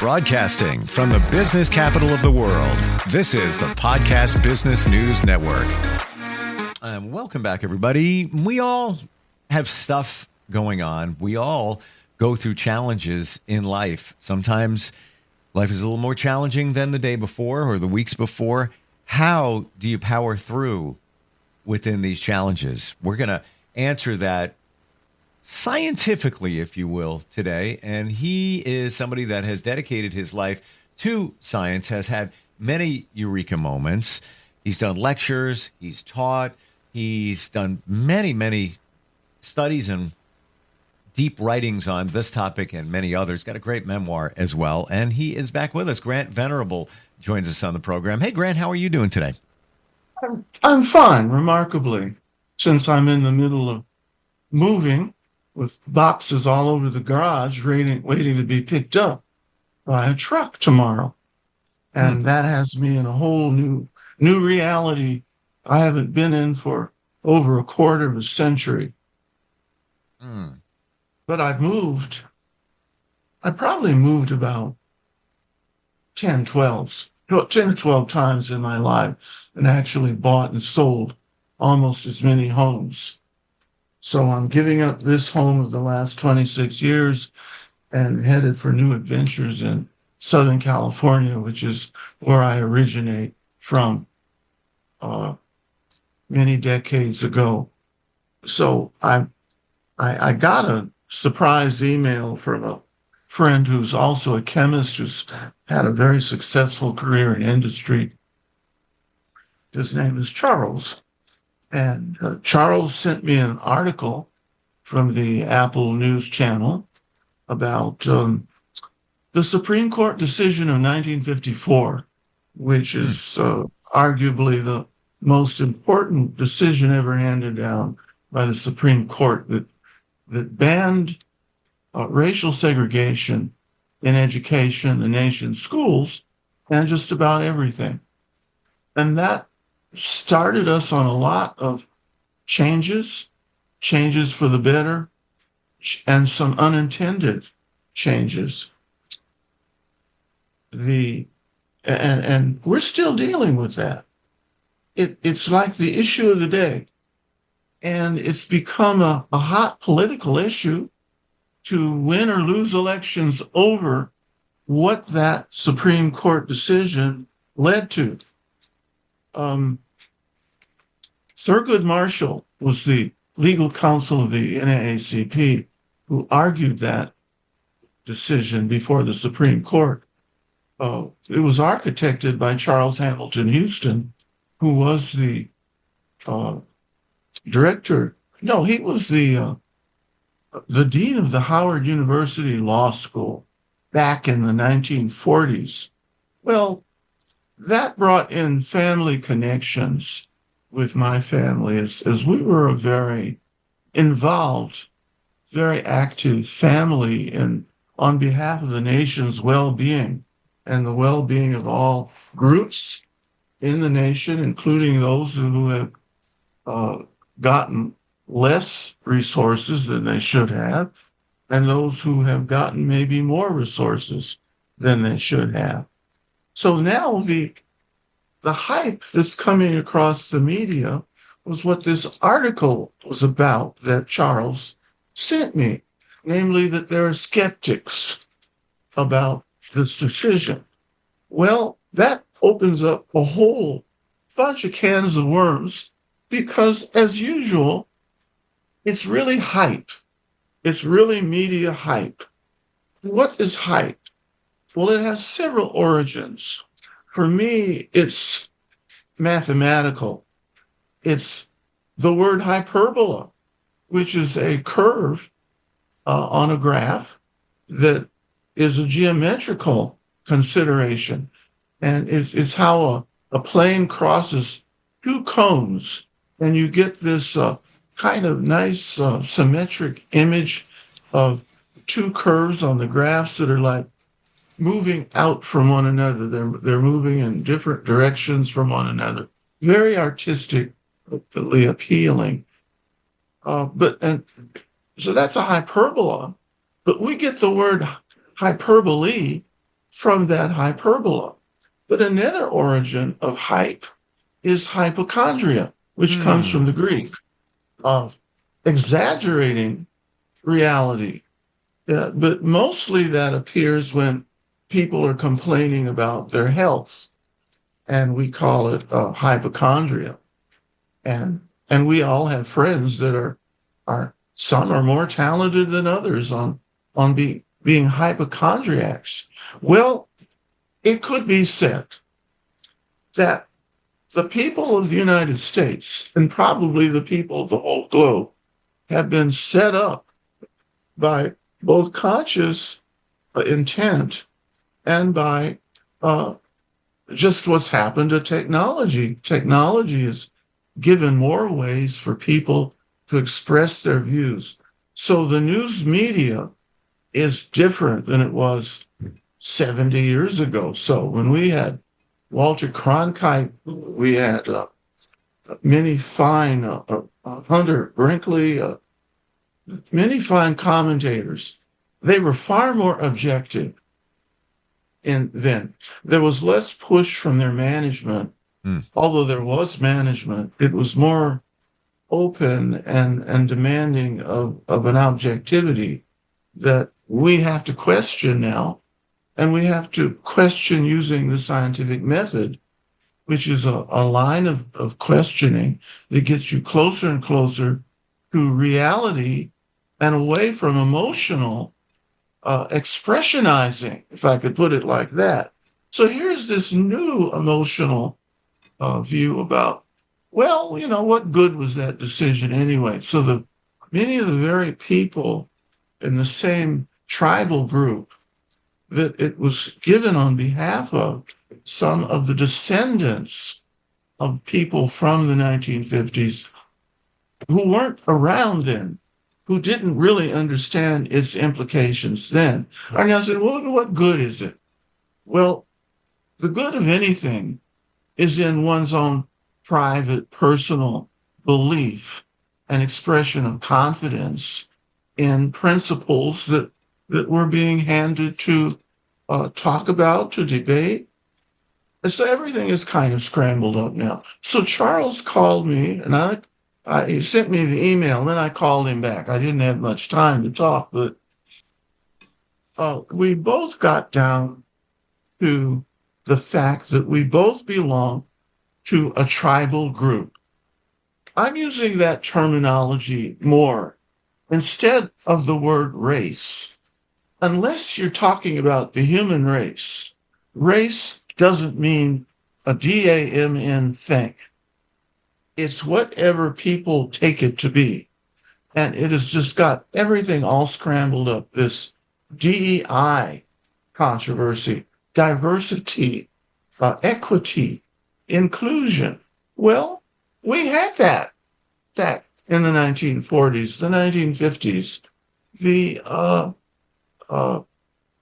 Broadcasting from the business capital of the world, this is the Podcast Business News Network. Welcome back, everybody. We all have stuff going on. We all go through challenges in life. Sometimes life is a little more challenging than the day before or the weeks before. How do you power through within these challenges? We're going to answer that scientifically, if you will, today. And he is somebody that has dedicated his life to science, has had many eureka moments. He's done lectures, he's taught, he's done many studies and deep writings on this topic and many others. Got a great memoir as well. And he is back with us. Grant Venerable joins us on the program. Hey, Grant, how are you doing today? I'm fine, remarkably, since I'm in the middle of moving with boxes all over the garage waiting to be picked up by a truck tomorrow. And that has me in a whole new reality I haven't been in for over a quarter of a century. But I probably moved about 10 or 12 times in my life and actually bought and sold almost as many homes. So I'm giving up this home of the last 26 years and headed for new adventures in Southern California, which is where I originate from many decades ago. So I got a surprise email from a friend who's also a chemist who's had a very successful career in industry. His name is Charles. And Charles sent me an article from the Apple News Channel about the Supreme Court decision of 1954, which is arguably the most important decision ever handed down by the Supreme Court that banned racial segregation in education, the nation's schools, and just about everything. And that started us on a lot of changes for the better, and some unintended changes. And we're still dealing with that. It's like the issue of the day. And it's become a hot political issue to win or lose elections over what that Supreme Court decision led to. Thurgood Marshall was the legal counsel of the NAACP who argued that decision before the Supreme Court. It was architected by Charles Hamilton Houston, who was the director. No, he was the dean of the Howard University Law School back in the 1940s. Well, that brought in family connections with my family as we were a very involved, very active family and on behalf of the nation's well-being and the well-being of all groups in the nation, including those who have gotten less resources than they should have, and those who have gotten maybe more resources than they should have. So now the hype that's coming across the media was what this article was about that Charles sent me, namely that there are skeptics about this decision. Well, that opens up a whole bunch of cans of worms because, as usual, it's really hype. It's really media hype. What is hype? Well, it has several origins. For me, it's mathematical. It's the word hyperbola, which is a curve on a graph that is a geometrical consideration. And it's how a plane crosses two cones, and you get this kind of nice symmetric image of two curves on the graphs that are like moving out from one another. They're moving in different directions from one another. Very artistically appealing. So that's a hyperbola. But we get the word hyperbole from that hyperbola. But another origin of hype is hypochondria, which comes from the Greek of exaggerating reality. But mostly that appears when people are complaining about their health, and we call it hypochondria. And we all have friends that are some are more talented than others on being hypochondriacs. Well, it could be said that the people of the United States, and probably the people of the whole globe, have been set up by both conscious intent and by just what's happened to technology. Technology has given more ways for people to express their views. So the news media is different than it was 70 years ago. So when we had Walter Cronkite, we had many fine, Hunter Brinkley, many fine commentators. They were far more objective. And then there was less push from their management. Although there was management, it was more open and demanding of an objectivity that we have to question now. And we have to question using the scientific method, which is a line of questioning that gets you closer and closer to reality and away from emotional expressionizing, if I could put it like that. So here's this new emotional view about, well, what good was that decision anyway? So many of the very people in the same tribal group that it was given on behalf of, some of the descendants of people from the 1950s who weren't around then, who didn't really understand its implications then. And I said, well, what good is it? Well, the good of anything is in one's own private, personal belief and expression of confidence in principles that were being handed to talk about, to debate. And so everything is kind of scrambled up now. So Charles called me, and he sent me the email, and then I called him back. I didn't have much time to talk, but we both got down to the fact that we both belong to a tribal group. I'm using that terminology more instead of the word race. Unless you're talking about the human race, race doesn't mean a DAMN thing. It's whatever people take it to be. And it has just got everything all scrambled up. This DEI controversy, diversity, equity, inclusion. Well, we had that back in the 1940s, the 1950s.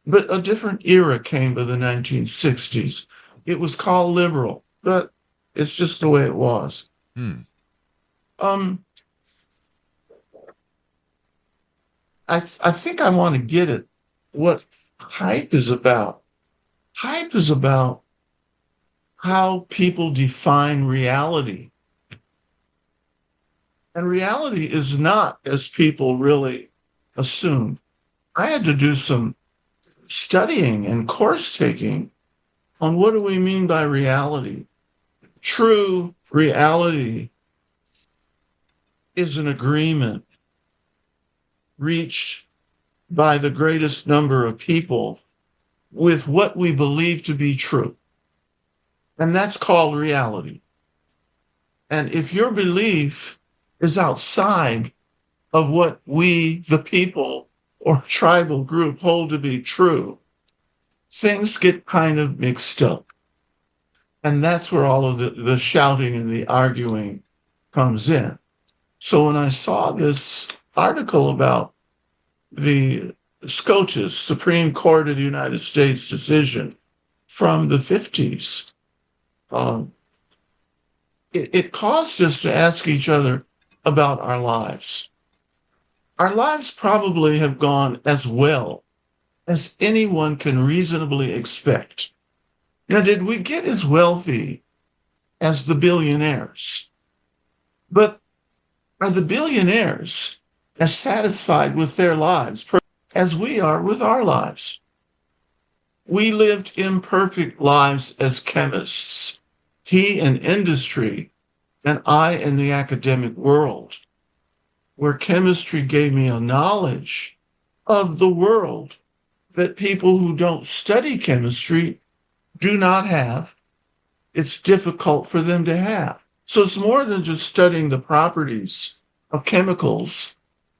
But a different era came by the 1960s. It was called liberal, but it's just the way it was. I think I want to get at what hype is about. Hype is about how people define reality. And reality is not as people really assume. I had to do some studying and course taking on what do we mean by reality. True reality is an agreement reached by the greatest number of people with what we believe to be true. And that's called reality. And if your belief is outside of what we, the people or tribal group, hold to be true, things get kind of mixed up. And that's where all of the shouting and the arguing comes in. So when I saw this article about the SCOTUS, Supreme Court of the United States decision from the 50s, it caused us to ask each other about our lives. Our lives probably have gone as well as anyone can reasonably expect. Now, did we get as wealthy as the billionaires? But are the billionaires as satisfied with their lives as we are with our lives? We lived imperfect lives as chemists, he in industry and I in the academic world, where chemistry gave me a knowledge of the world that people who don't study chemistry do not have. It's difficult for them to have. So it's more than just studying the properties of chemicals,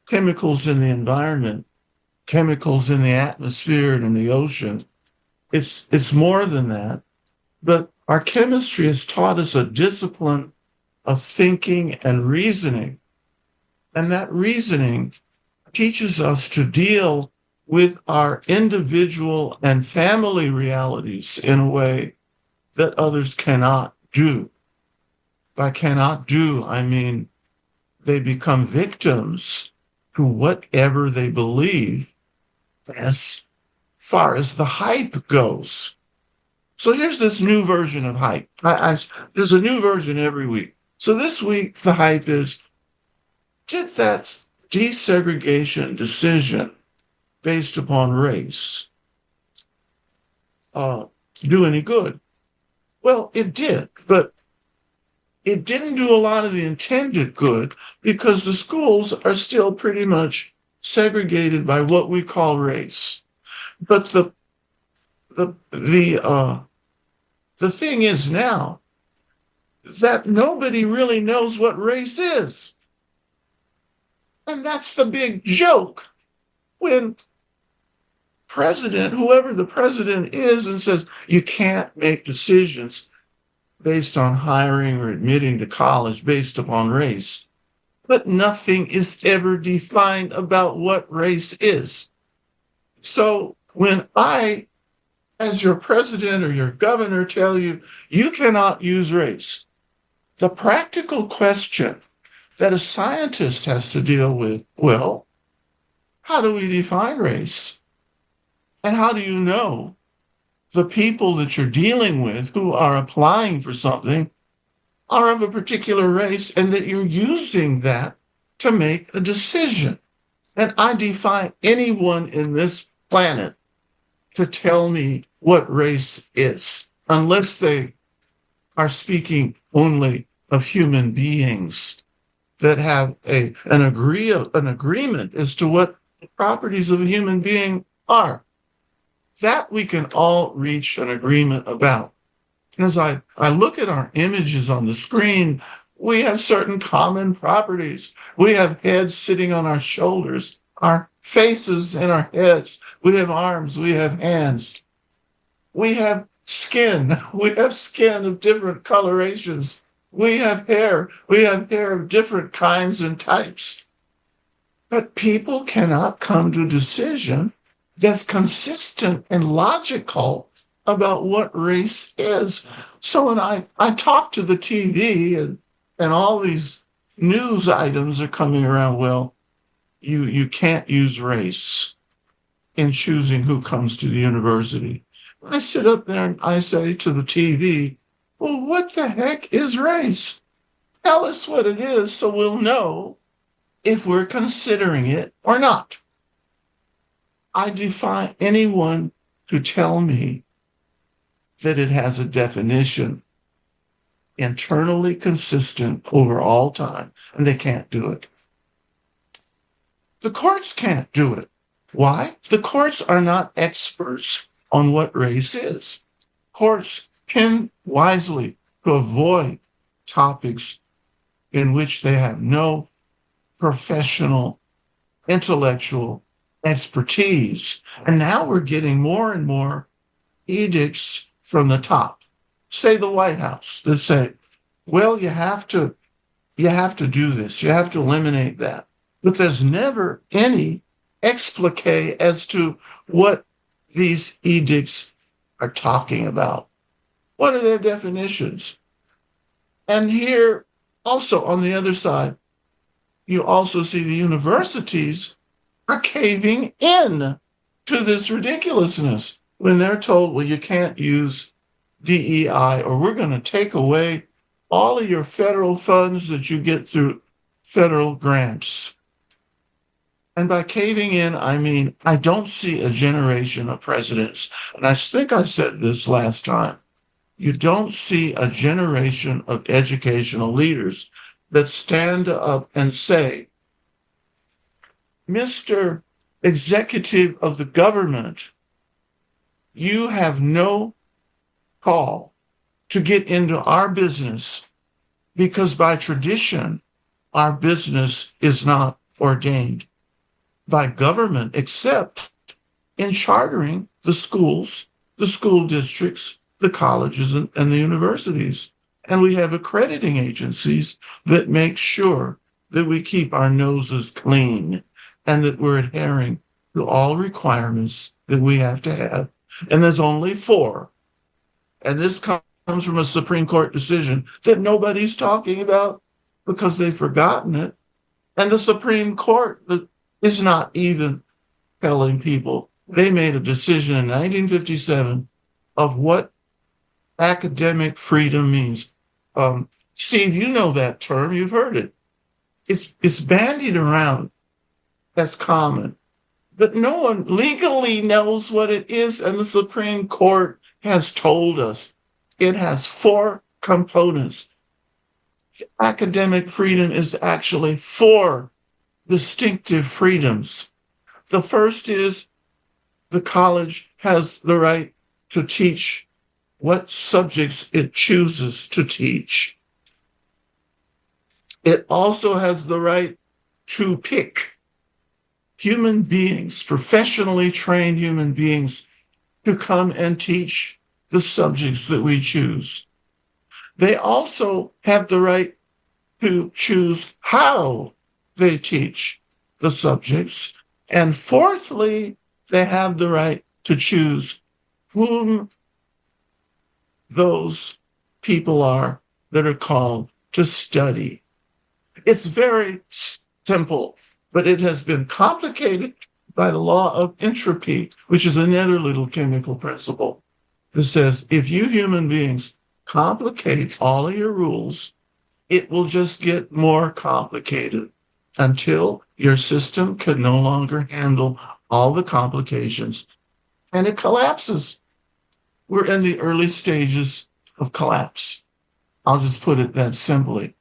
chemicals in the environment, chemicals in the atmosphere and in the ocean. It's more than that. But our chemistry has taught us a discipline of thinking and reasoning. And that reasoning teaches us to deal with our individual and family realities in a way that others cannot do. By cannot do, I mean they become victims to whatever they believe as far as the hype goes. So here's this new version of hype. There's a new version every week. So this week, the hype is, did that desegregation decision based upon race do any good? Well, it did, but it didn't do a lot of the intended good because the schools are still pretty much segregated by what we call race. But the thing is now that nobody really knows what race is. And that's the big joke when whoever the president is, and says you can't make decisions based on hiring or admitting to college based upon race. But nothing is ever defined about what race is. So when I, as your president or your governor, tell you, you cannot use race, the practical question that a scientist has to deal with, well, how do we define race? And how do you know the people that you're dealing with who are applying for something are of a particular race and that you're using that to make a decision? And I defy anyone in this planet to tell me what race is, unless they are speaking only of human beings that have an agreement as to what the properties of a human being are. That we can all reach an agreement about. And as I look at our images on the screen, we have certain common properties. We have heads sitting on our shoulders, our faces and our heads. We have arms, we have hands. We have skin. We have skin of different colorations. We have hair. We have hair of different kinds and types. But people cannot come to a decision that's consistent and logical about what race is. So when I talk to the TV and all these news items are coming around, well, you can't use race in choosing who comes to the university. I sit up there and I say to the TV, well, what the heck is race? Tell us what it is so we'll know if we're considering it or not. I defy anyone to tell me that it has a definition internally consistent over all time, and they can't do it. The courts can't do it. Why? The courts are not experts on what race is. Courts can wisely to avoid topics in which they have no professional, intellectual expertise. And now we're getting more and more edicts from the top, say the White House, that say, well, you have to do this, you have to eliminate that. But there's never any explique as to what these edicts are talking about. What are their definitions? And here, also on the other side, you also see the universities are caving in to this ridiculousness when they're told, well, you can't use DEI, or we're going to take away all of your federal funds that you get through federal grants. And by caving in, I mean, I don't see a generation of presidents. And I think I said this last time. You don't see a generation of educational leaders that stand up and say, Mr. Executive of the government, you have no call to get into our business because by tradition, our business is not ordained by government except in chartering the schools, the school districts, the colleges, and the universities. And we have accrediting agencies that make sure that we keep our noses clean and that we're adhering to all requirements that we have to have. And there's only 4. And this comes from a Supreme Court decision that nobody's talking about because they've forgotten it. And the Supreme Court is not even telling people. They made a decision in 1957 of what academic freedom means. Steve, you know that term. You've heard it. It's bandied around as common, but no one legally knows what it is. And the Supreme Court has told us it has 4 components. Academic freedom is actually 4 distinctive freedoms. The first is the college has the right to teach what subjects it chooses to teach. It also has the right to pick human beings, professionally trained human beings, to come and teach the subjects that we choose. They also have the right to choose how they teach the subjects. And fourthly, they have the right to choose whom those people are that are called to study. It's very simple, but it has been complicated by the law of entropy, which is another little chemical principle that says if you human beings complicate all of your rules, it will just get more complicated until your system can no longer handle all the complications and it collapses. We're in the early stages of collapse. I'll just put it that simply.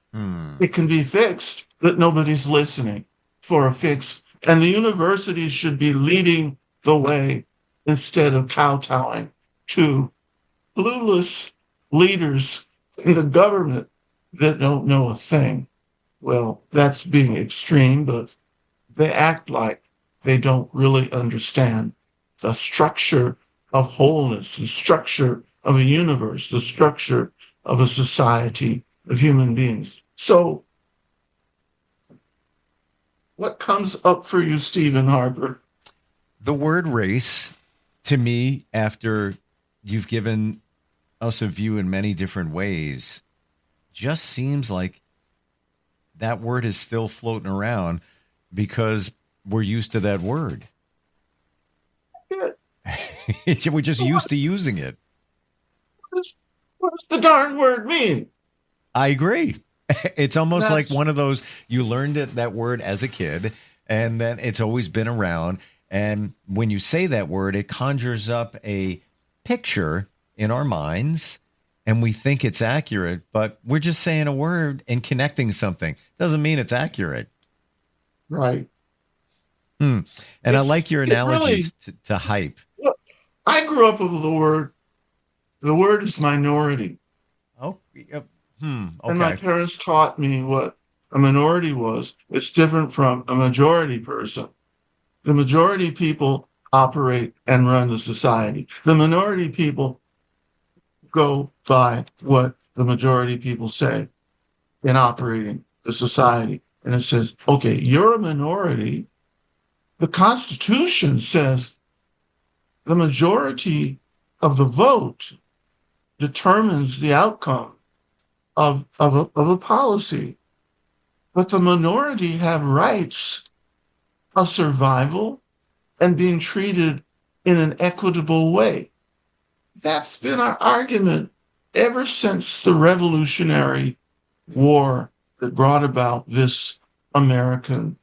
It can be fixed, but nobody's listening for a fix. And the universities should be leading the way instead of kowtowing to clueless leaders in the government that don't know a thing. Well, that's being extreme, but they act like they don't really understand the structure of wholeness, the structure of a universe, the structure of a society of human beings. So, what comes up for you, Stephen Harper? The word race, to me, after you've given us a view in many different ways, just seems like that word is still floating around because we're used to that word. We're just used to using it. What does the darn word mean? I agree. It's almost like one of those, you learned that word as a kid, and then it's always been around. And when you say that word, it conjures up a picture in our minds, and we think it's accurate, but we're just saying a word and connecting something. Doesn't mean it's accurate. Right. And I like your analogies to hype. Look, I grew up with the word. The word is minority. Oh, okay. And my parents taught me what a minority was. It's different from a majority person. The majority people operate and run the society. The minority people go by what the majority people say in operating the society. And it says, okay, you're a minority. The Constitution says the majority of the vote determines the outcome of a policy. But the minority have rights of survival and being treated in an equitable way. That's been our argument ever since the Revolutionary War that brought about this American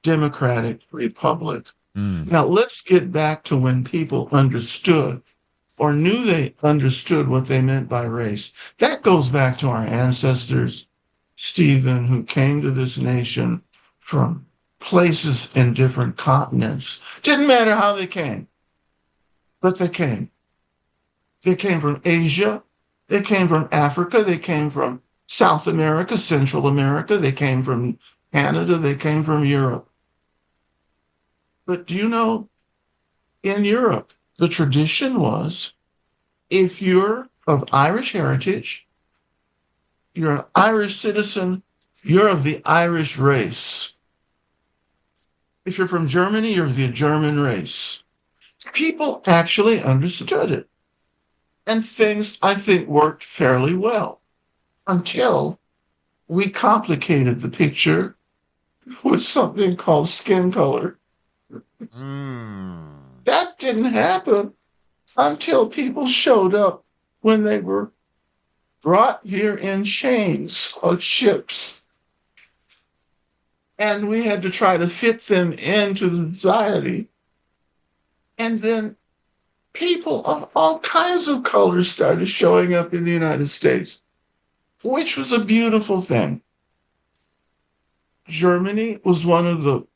democratic republic. Now, let's get back to when people understood or knew they understood what they meant by race. That goes back to our ancestors, Stephen, who came to this nation from places in different continents. Didn't matter how they came, but they came. They came from Asia. They came from Africa. They came from South America, Central America. They came from Canada. They came from Europe. But do you know, in Europe, the tradition was if you're of Irish heritage, you're an Irish citizen, you're of the Irish race. If you're from Germany, you're of the German race. People actually understood it. And things, I think, worked fairly well until we complicated the picture with something called skin color. That didn't happen until people showed up when they were brought here in chains on ships. And we had to try to fit them into society. And then people of all kinds of colors started showing up in the United States, which was a beautiful thing. Germany was one of the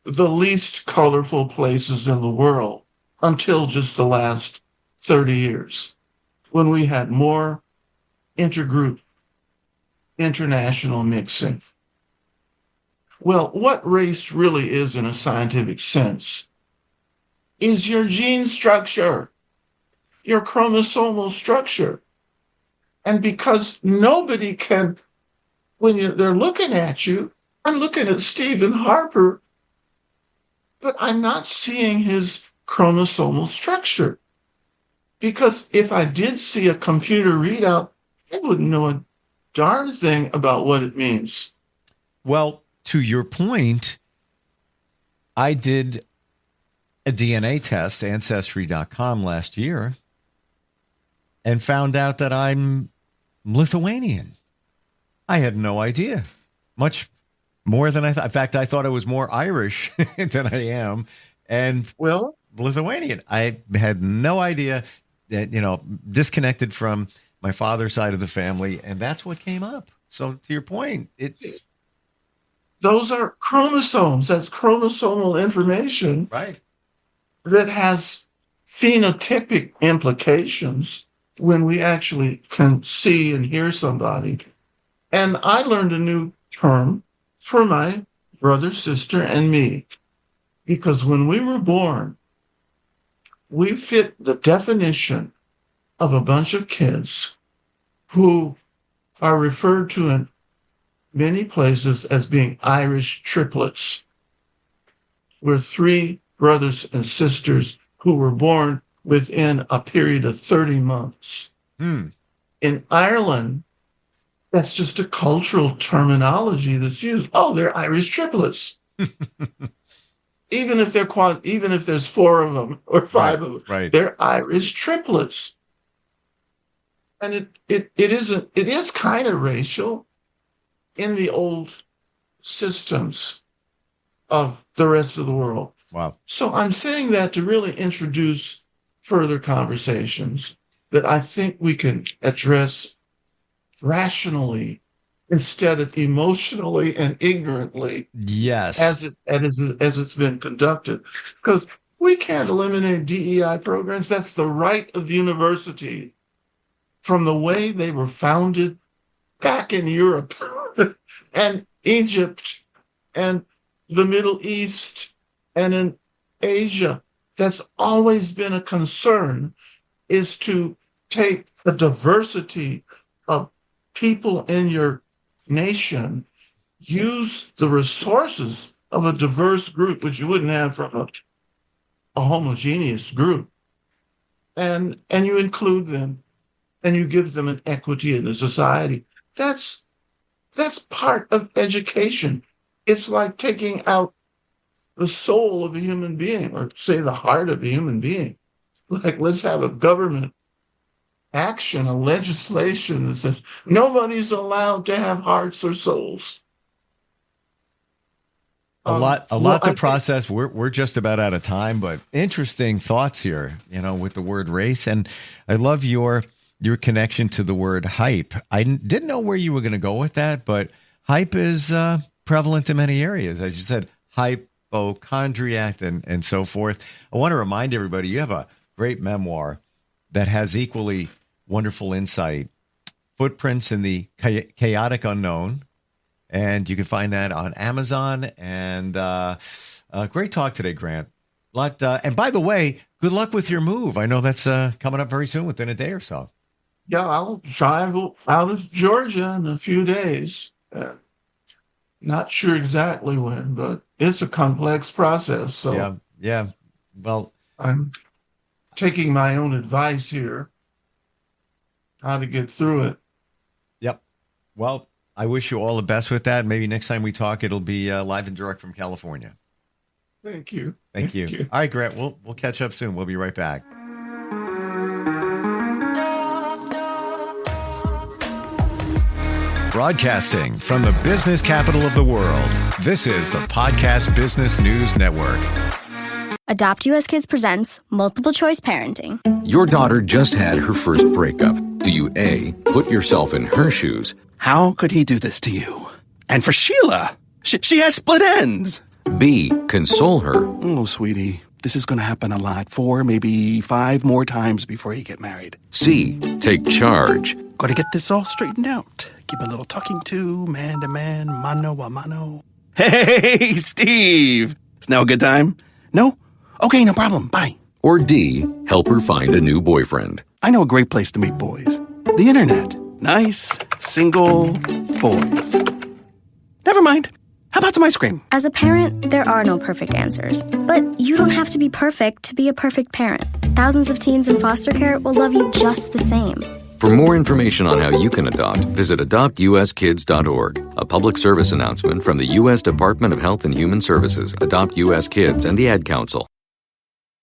least colorful places in the world until just the last 30 years, when we had more intergroup, international mixing. Well, what race really is in a scientific sense is your gene structure, your chromosomal structure. And because nobody can, when they're looking at you, I'm looking at Stephen Harper, but I'm not seeing his chromosomal structure. Because if I did see a computer readout, I wouldn't know a darn thing about what it means. Well, to your point, I did a DNA test, Ancestry.com, last year, and found out that I'm Lithuanian. I had no idea. Much more than I thought. In fact, I thought I was more Irish than I am. And Well, Lithuanian. I had no idea that, disconnected from my father's side of the family. And that's what came up. So to your point, those are chromosomes. That's chromosomal information. Right. That has phenotypic implications when we actually can see and hear somebody. And I learned a new term for my brother, sister, and me, because when we were born, we fit the definition of a bunch of kids who are referred to in many places as being Irish triplets. We're three brothers and sisters who were born within a period of 30 months. In Ireland, that's just a cultural terminology that's used. Oh, they're Irish triplets. Even if there's four of them or five of them, right. They're Irish triplets. And it is kind of racial in the old systems of the rest of the world. Wow. So I'm saying that to really introduce further conversations that I think we can address rationally instead of emotionally and ignorantly. Yes. As it's been conducted. Because we can't eliminate DEI programs. That's the right of the university from the way they were founded back in Europe and Egypt and the Middle East and in Asia. That's always been a concern, is to take the diversity of people in your nation, use the resources of a diverse group, which you wouldn't have from a homogeneous group, and you include them and you give them an equity in the society. That's part of education. It's like taking out the soul of a human being, or say the heart of a human being. like, let's have a government action, a legislation that says nobody's allowed to have hearts or souls. A lot to process. We're just about out of time, but interesting thoughts here, with the word race. And I love your connection to the word hype. I didn't know where you were going to go with that, but hype is prevalent in many areas. As you said, hypochondriac and so forth. I want to remind everybody, you have a great memoir that has equally wonderful insight, Footprints in the Chaotic Unknown. And you can find that on Amazon. And great talk today, Grant. And by the way, good luck with your move. I know that's coming up very soon, within a day or so. Yeah, I'll travel out of Georgia in a few days. Not sure exactly when, but it's a complex process. So yeah. Well, I'm taking my own advice here, how to get through it. Yep. Well, I wish you all the best with that. Maybe next time we talk, it'll be live and direct from California. Thank you. Thank you. All right, Grant, we'll catch up soon. We'll be right back. Broadcasting from the business capital of the world, this is the Podcast Business News Network. Adopt US Kids presents Multiple Choice Parenting. Your daughter just had her first breakup. Do you A, put yourself in her shoes? How could he do this to you? And for Sheila, she has split ends. B, console her. Oh, sweetie, this is going to happen a lot. 4, maybe 5 more times before you get married. C, take charge. Got to get this all straightened out. Give a little talking to, man to man, mano a mano. Hey, Steve! Is now a good time? No? Okay, no problem. Bye. Or D, help her find a new boyfriend. I know a great place to meet boys. The internet. Nice, single boys. Never mind. How about some ice cream? As a parent, there are no perfect answers. But you don't have to be perfect to be a perfect parent. Thousands of teens in foster care will love you just the same. For more information on how you can adopt, visit adoptuskids.org. A public service announcement from the U.S. Department of Health and Human Services, Adopt U.S. Kids, and the Ad Council.